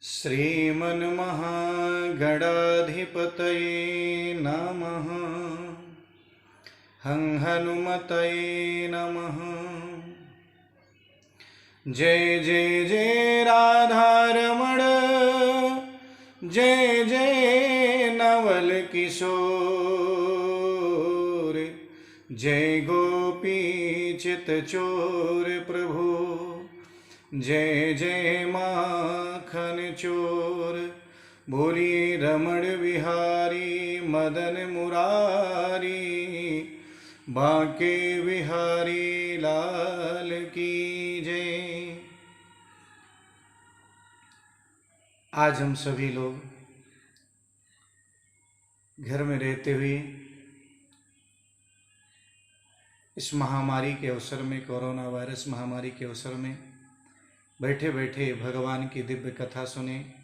श्रीमन्महागणाधिपतये नमः। हं हनुमतये नमः। जय जय जय राधारमण, जय जय नवल किशोर, जय गोपी चित चोर प्रभु, जय जय माखन चोर। बोलिए रमण बिहारी मदन मुरारी, बांके बिहारी लाल की जय। आज हम सभी लोग घर में रहते हुए इस महामारी के अवसर में, कोरोना वायरस महामारी के अवसर में बैठे बैठे भगवान की दिव्य कथा सुने।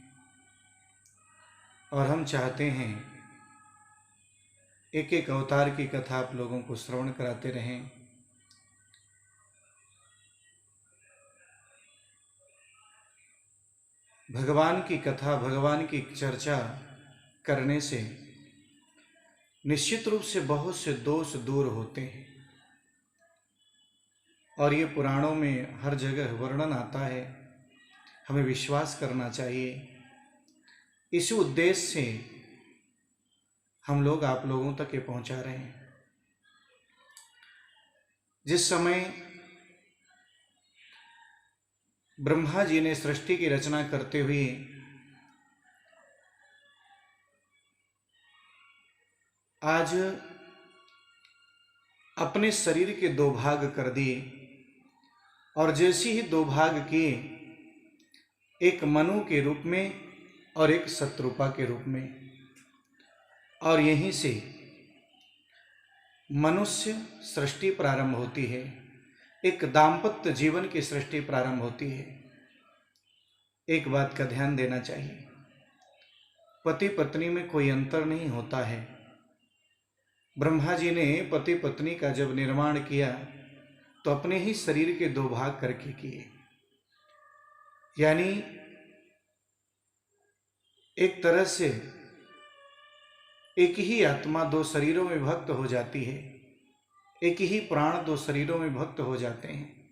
और हम चाहते हैं एक एक अवतार की कथा आप लोगों को श्रवण कराते रहें। भगवान की कथा, भगवान की चर्चा करने से निश्चित रूप से बहुत से दोष दूर होते हैं। और ये पुराणों में हर जगह वर्णन आता है, हमें विश्वास करना चाहिए। इसी उद्देश्य से हम लोग आप लोगों तक ये पहुंचा रहे हैं। जिस समय ब्रह्मा जी ने सृष्टि की रचना करते हुए आज अपने शरीर के दो भाग कर दिए, और जैसे ही दो भाग किए, एक मनु के रूप में और एक शत्रुपा के रूप में, और यहीं से मनुष्य सृष्टि प्रारंभ होती है। एक दाम्पत्य जीवन की सृष्टि प्रारंभ होती है। एक बात का ध्यान देना चाहिए, पति पत्नी में कोई अंतर नहीं होता है। ब्रह्मा जी ने पति पत्नी का जब निर्माण किया तो अपने ही शरीर के दो भाग करके किए, यानी एक तरह से एक ही आत्मा दो शरीरों में भक्त हो जाती है, एक ही प्राण दो शरीरों में भक्त हो जाते हैं,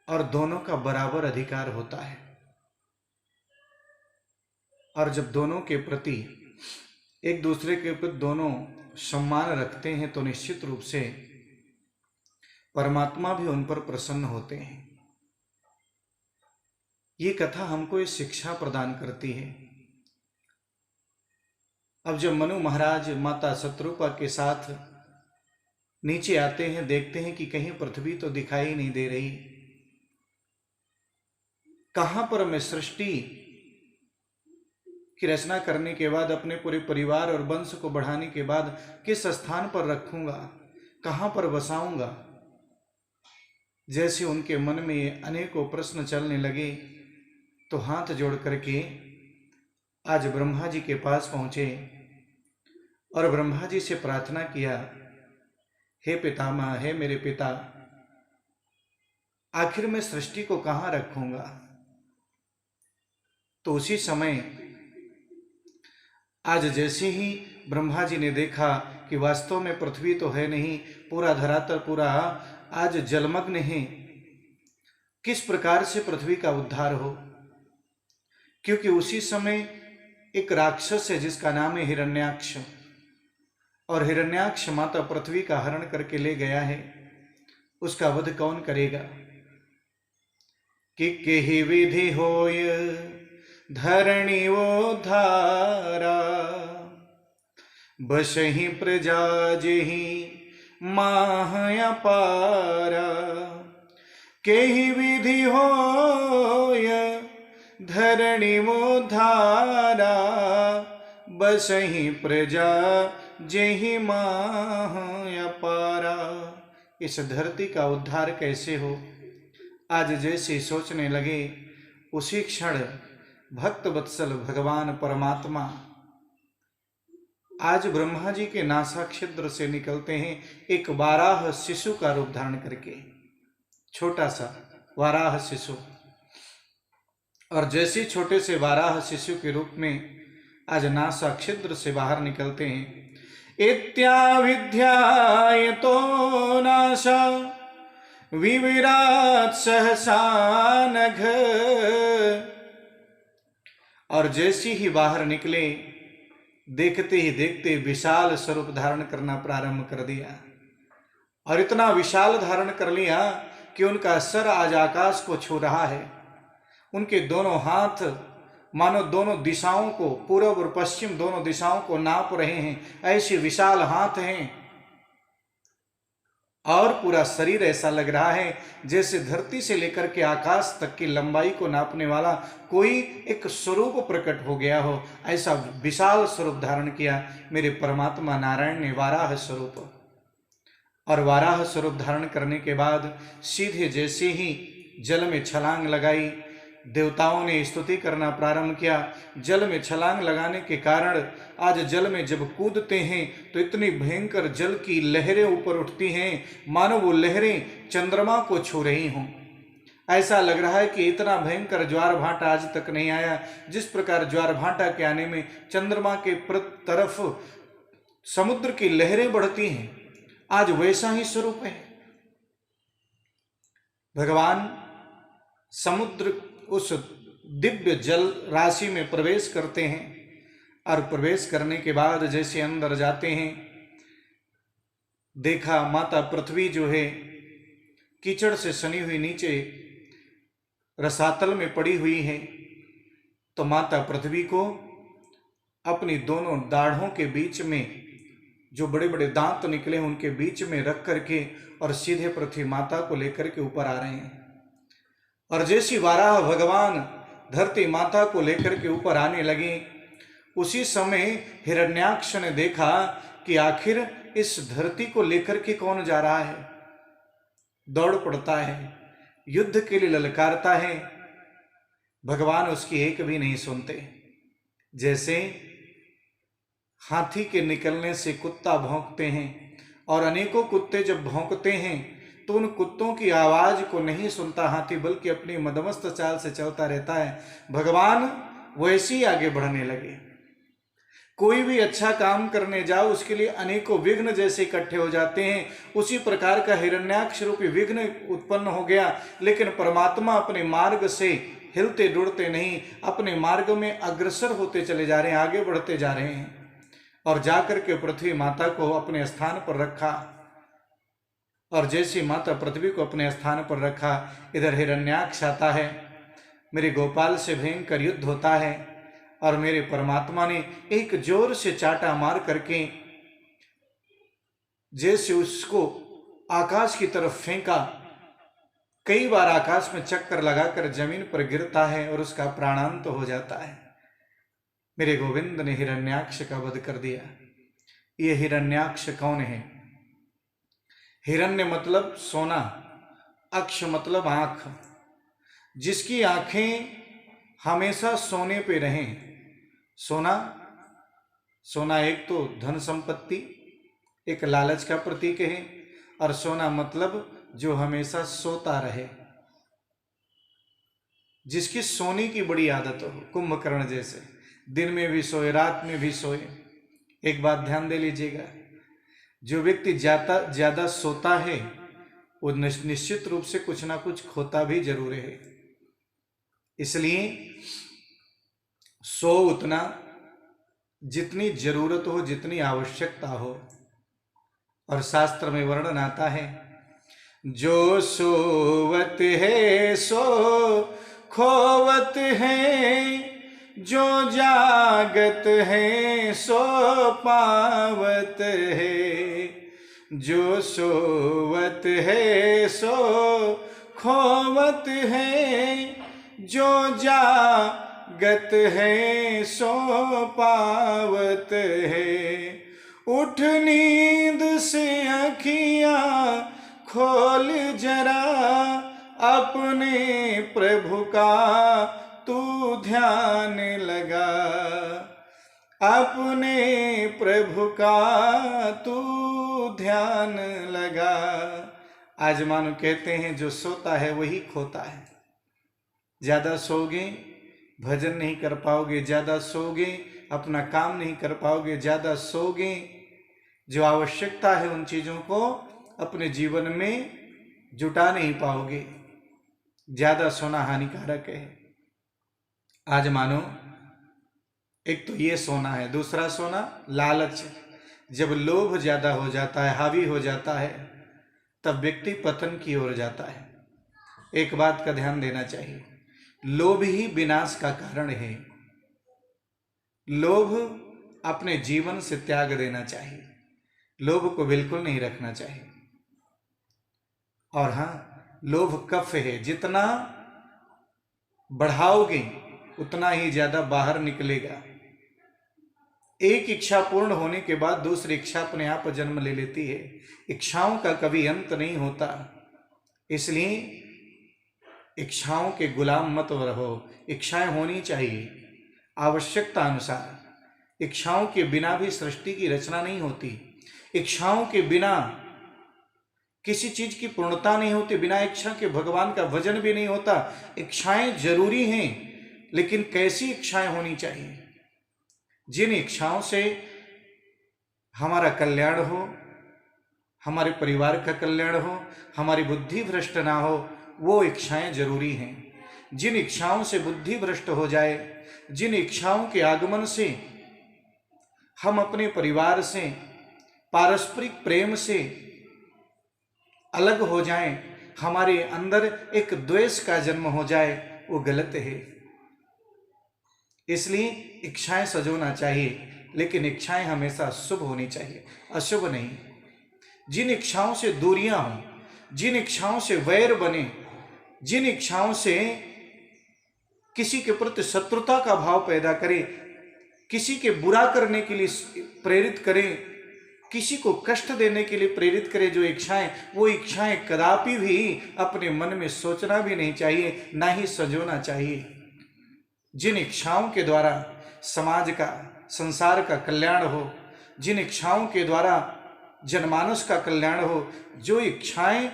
और दोनों का बराबर अधिकार होता है। और जब दोनों के प्रति, एक दूसरे के प्रति दोनों सम्मान रखते हैं तो निश्चित रूप से परमात्मा भी उन पर प्रसन्न होते हैं। ये कथा हमको ये शिक्षा प्रदान करती है। अब जब मनु महाराज माता शत्रुपा के साथ नीचे आते हैं, देखते हैं कि कहीं पृथ्वी तो दिखाई नहीं दे रही, कहां पर मैं सृष्टि की रचना करने के बाद अपने पूरे परिवार और वंश को बढ़ाने के बाद किस स्थान पर रखूंगा, कहां पर बसाऊंगा। जैसे उनके मन में अनेकों प्रश्न चलने लगे तो हाथ जोड़ करके आज ब्रह्मा जी के पास पहुंचे और ब्रह्मा जी से प्रार्थना किया, हे पितामह, हे मेरे पिता, आखिर मैं सृष्टि को कहां रखूंगा। तो उसी समय आज जैसे ही ब्रह्मा जी ने देखा कि वास्तव में पृथ्वी तो है नहीं, पूरा धरातल पूरा आज जलमग्न है, किस प्रकार से पृथ्वी का उद्धार हो। क्योंकि उसी समय एक राक्षस है जिसका नाम है हिरण्याक्ष, और हिरण्याक्ष माता पृथ्वी का हरण करके ले गया है। उसका वध कौन करेगा। कि केहि विधि होय धरणी वो धारा, बसहि प्रजा जेहि माह अपारा। केहि विधि होय धरणी वो धारा, बसहि प्रजा जेहि माह अपारा। इस धरती का उद्धार कैसे हो। आज जैसे सोचने लगे, उसी क्षण भक्त वत्सल भगवान परमात्मा आज ब्रह्मा जी के नासा छिद्र से निकलते हैं, एक वाराह शिशु का रूप धारण करके, छोटा सा वाराह शिशु। और जैसे छोटे से वाराह शिशु के रूप में आज नासा छिद्र से बाहर निकलते हैं। इत्याविध्याय तो नासा विविराट सहसा नघ। और जैसे ही बाहर निकले, देखते ही देखते विशाल स्वरूप धारण करना प्रारंभ कर दिया। और इतना विशाल धारण कर लिया कि उनका सर आज आकाश को छू रहा है। उनके दोनों हाथ मानो दोनों दिशाओं को, पूर्व और पश्चिम दोनों दिशाओं को नाप रहे हैं, ऐसे विशाल हाथ हैं। और पूरा शरीर ऐसा लग रहा है जैसे धरती से लेकर के आकाश तक की लंबाई को नापने वाला कोई एक स्वरूप प्रकट हो गया हो। ऐसा विशाल स्वरूप धारण किया मेरे परमात्मा नारायण ने, वाराह स्वरूप। और वाराह स्वरूप धारण करने के बाद सीधे जैसे ही जल में छलांग लगाई, देवताओं ने स्तुति करना प्रारंभ किया। जल में छलांग लगाने के कारण आज जल में जब कूदते हैं तो इतनी भयंकर जल की लहरें ऊपर उठती हैं, मानो वो लहरें चंद्रमा को छू रही हों। ऐसा लग रहा है कि इतना भयंकर ज्वार भाटा आज तक नहीं आया। जिस प्रकार ज्वार भाटा के आने में चंद्रमा के तरफ समुद्र की लहरें बढ़ती हैं, आज वैसा ही स्वरूप है। भगवान समुद्र उस दिव्य जल राशि में प्रवेश करते हैं। और प्रवेश करने के बाद जैसे अंदर जाते हैं, देखा माता पृथ्वी जो है कीचड़ से सनी हुई नीचे रसातल में पड़ी हुई है। तो माता पृथ्वी को अपनी दोनों दाढ़ों के बीच में जो बड़े बड़े दांत निकले उनके बीच में रख करके और सीधे पृथ्वी माता को लेकर के ऊपर आ रहे हैं। और जैसी वाराह भगवान धरती माता को लेकर के ऊपर आने लगे, उसी समय हिरण्याक्ष ने देखा कि आखिर इस धरती को लेकर के कौन जा रहा है। दौड़ पड़ता है, युद्ध के लिए ललकारता है। भगवान उसकी एक भी नहीं सुनते। जैसे हाथी के निकलने से कुत्ता भौंकते हैं, और अनेकों कुत्ते जब भौंकते हैं तो उन कुत्तों की आवाज को नहीं सुनता हाथी, बल्कि अपनी मदमस्त चाल से चलता रहता है। भगवान वैसे ही आगे बढ़ने लगे। कोई भी अच्छा काम करने जाओ उसके लिए अनेकों विघ्न जैसे इकट्ठे हो जाते हैं। उसी प्रकार का हिरण्याक्ष रूपी विघ्न उत्पन्न हो गया। लेकिन परमात्मा अपने मार्ग से हिलते डुलते नहीं, अपने मार्ग में अग्रसर होते चले जा रहे हैं, आगे बढ़ते जा रहे हैं। और जाकर के पृथ्वी माता को अपने स्थान पर रखा। और जैसे माता पृथ्वी को अपने स्थान पर रखा, इधर हिरण्याक्ष आता है। मेरे गोपाल से भयंकर युद्ध होता है और मेरे परमात्मा ने एक जोर से चाटा मार करके जैसे उसको आकाश की तरफ फेंका, कई बार आकाश में चक्कर लगाकर जमीन पर गिरता है और उसका प्राणांत हो जाता है। मेरे गोविंद ने हिरण्याक्ष का वध कर दिया। ये हिरण्याक्ष कौन है? हिरण्य मतलब सोना, अक्ष मतलब आंख। जिसकी आंखें हमेशा सोने पे रहें। सोना एक तो धन संपत्ति, एक लालच का प्रतीक है। और सोना मतलब जो हमेशा सोता रहे, जिसकी सोने की बड़ी आदत हो, कुंभकर्ण जैसे, दिन में भी सोए रात में भी सोए। एक बात ध्यान दे लीजिएगा, जो व्यक्ति ज्यादा सोता है वो निश्चित रूप से कुछ ना कुछ खोता भी जरूर है। इसलिए सो उतना जितनी जरूरत हो, जितनी आवश्यकता हो। और शास्त्र में वर्णन आता है, जो सोवत है सो खोवत है, जो जागत है सो पावत है। जो सोवत है सो खोवत है, जो जागत है सो पावत है। उठ नींद से अखियाँ खोल जरा, अपने प्रभु का तू ध्यान लगा। अपने प्रभु का तू ध्यान लगा। आज मानो कहते हैं जो सोता है वही खोता है। ज्यादा सोओगे भजन नहीं कर पाओगे, ज्यादा सोगे, अपना काम नहीं कर पाओगे, ज्यादा सोगे। जो आवश्यकता है उन चीजों को अपने जीवन में जुटा नहीं पाओगे। ज्यादा सोना हानिकारक है। आज मानो एक तो ये सोना है, दूसरा सोना लालच। जब लोभ ज्यादा हो जाता है, हावी हो जाता है, तब व्यक्ति पतन की ओर जाता है। एक बात का ध्यान देना चाहिए, लोभ ही विनाश का कारण है। लोभ अपने जीवन से त्याग देना चाहिए, लोभ को बिल्कुल नहीं रखना चाहिए। और हाँ, लोभ कफ है, जितना बढ़ाओगे उतना ही ज्यादा बाहर निकलेगा। एक इच्छा पूर्ण होने के बाद दूसरी इच्छा अपने आप जन्म ले लेती है। इच्छाओं का कभी अंत नहीं होता, इसलिए इच्छाओं के गुलाम मत रहो। इच्छाएं होनी चाहिए आवश्यकता अनुसार। इच्छाओं के बिना भी सृष्टि की रचना नहीं होती। इच्छाओं के बिना किसी चीज की पूर्णता नहीं होती। बिना इच्छा के भगवान का भजन भी नहीं होता। इच्छाएं जरूरी हैं, लेकिन कैसी इच्छाएं होनी चाहिए? जिन इच्छाओं से हमारा कल्याण हो, हमारे परिवार का कल्याण हो, हमारी बुद्धि भ्रष्ट ना हो, वो इच्छाएं जरूरी हैं। जिन इच्छाओं से बुद्धि भ्रष्ट हो जाए, जिन इच्छाओं के आगमन से हम अपने परिवार से, पारस्परिक प्रेम से अलग हो जाएं, हमारे अंदर एक द्वेष का जन्म हो जाए, वो गलत है। इसलिए इच्छाएं सजोना चाहिए, लेकिन इच्छाएं हमेशा शुभ होनी चाहिए, अशुभ नहीं। जिन इच्छाओं से दूरियां हों, जिन इच्छाओं से वैर बने, जिन इच्छाओं से किसी के प्रति शत्रुता का भाव पैदा करे, किसी के बुरा करने के लिए प्रेरित करें, किसी को कष्ट देने के लिए प्रेरित करे जो इच्छाएं, वो इच्छाएं कदापि भी अपने मन में सोचना भी नहीं चाहिए, ना ही सजोना चाहिए। जिन इच्छाओं के द्वारा समाज का, संसार का कल्याण हो, जिन इच्छाओं के द्वारा जनमानस का कल्याण हो, जो इच्छाएं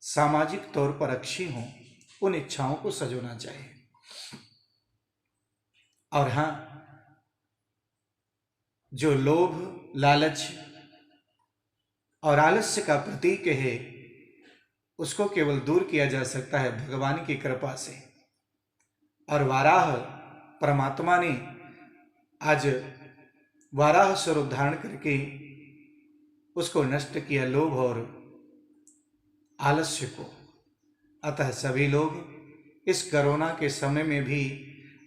सामाजिक तौर पर अच्छी हों, उन इच्छाओं को सजोना चाहिए। और हां, जो लोभ, लालच और आलस्य का प्रतीक है, उसको केवल दूर किया जा सकता है भगवान की कृपा से। और वाराह परमात्मा ने आज वाराह स्वरूप धारण करके उसको नष्ट किया, लोभ और आलस्य को। अतः सभी लोग इस कोरोना के समय में भी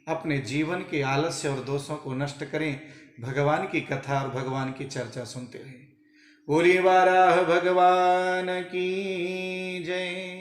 अपने जीवन के आलस्य और दोषों को नष्ट करें, भगवान की कथा और भगवान की चर्चा सुनते रहे। बोलिए वाराह भगवान की जय।